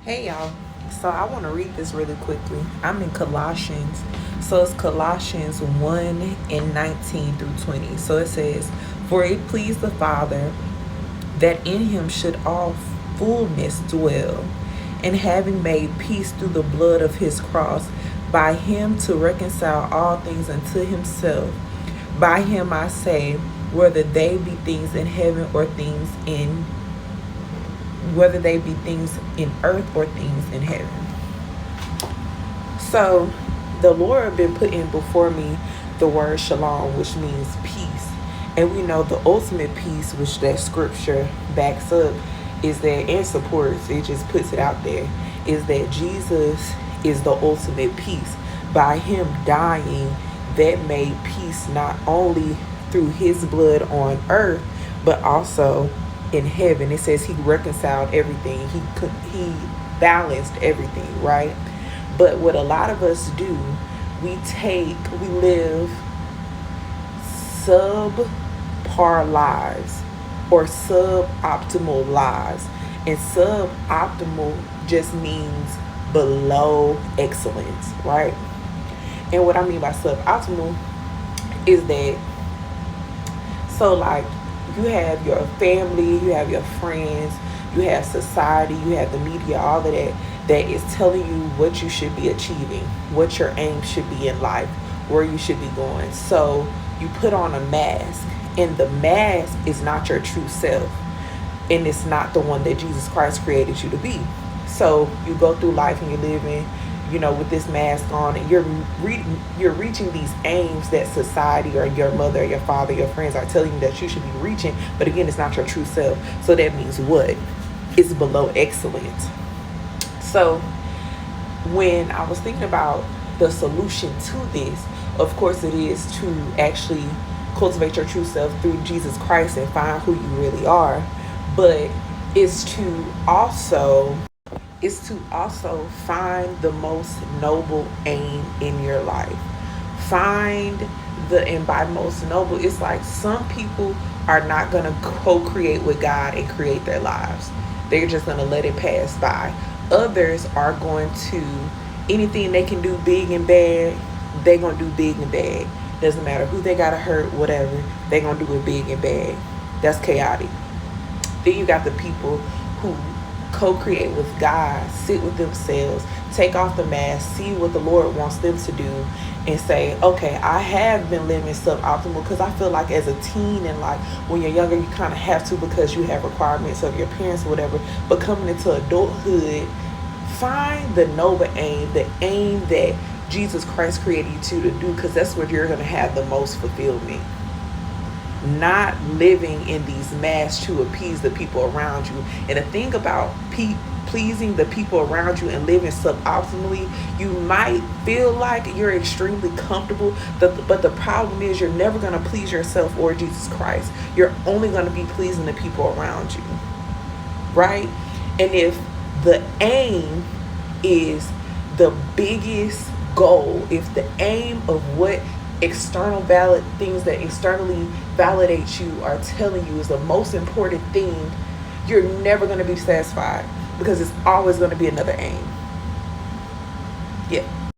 Hey y'all. So I want to read this really quickly. I'm in Colossians. So it's Colossians 1 and 19 through 20. So it says, "For it pleased the Father that in him should all fullness dwell, and having made peace through the blood of his cross, by him to reconcile all things unto himself. By him I say, whether they be things in heaven or things in whether they be things in earth or things in heaven." So the Lord been putting before me the word shalom, which means peace. And we know the ultimate peace, which that scripture backs up, is that and supports, it just puts it out there, is that Jesus is the ultimate peace. By him dying, that made peace not only through his blood on earth, but also in heaven. It says he reconciled everything. He balanced everything, right? But what a lot of us do, we live subpar lives or suboptimal lives. And suboptimal just means below excellence, right? And what I mean by suboptimal is that, so like, you have your family, you have your friends, you have society, you have the media, all of that, that is telling you what you should be achieving, what your aim should be in life, where you should be going. So you put on a mask, and the mask is not your true self, and it's not the one that Jesus Christ created you to be. So you go through life and you're living, with this mask on, and you're reaching these aims that society or your mother, or your father, your friends are telling you that you should be reaching. But again, it's not your true self. So that means what? It's below excellence. So when I was thinking about the solution to this, of course, it is to actually cultivate your true self through Jesus Christ and find who you really are. But it's to also find the most noble aim in your life. And by most noble, it's like some people are not going to co-create with God and create their lives. They're just going to let it pass by. Others are going to, anything they can do big and bad, they're going to do big and bad. Doesn't matter who they got to hurt, whatever, they're going to do it big and bad. That's chaotic. Then you got the people who co-create with God, sit with themselves, take off the mask, see what the Lord wants them to do, and say, okay, I have been living suboptimal, because I feel like as a teen, and like when you're younger, you kind of have to, because you have requirements of your parents or whatever. But coming into adulthood, find the noble aim, the aim that Jesus Christ created you to do, because that's where you're going to have the most fulfillment. Not living in these masks to appease the people around you. And the thing about pleasing the people around you and living suboptimally, you might feel like you're extremely comfortable, but the problem is you're never going to please yourself or Jesus Christ. You're only going to be pleasing the people around you, right? And if the aim is the biggest goal, if the aim of what things that externally validate you are telling you is the most important thing, you're never going to be satisfied, because it's always going to be another aim. Yeah.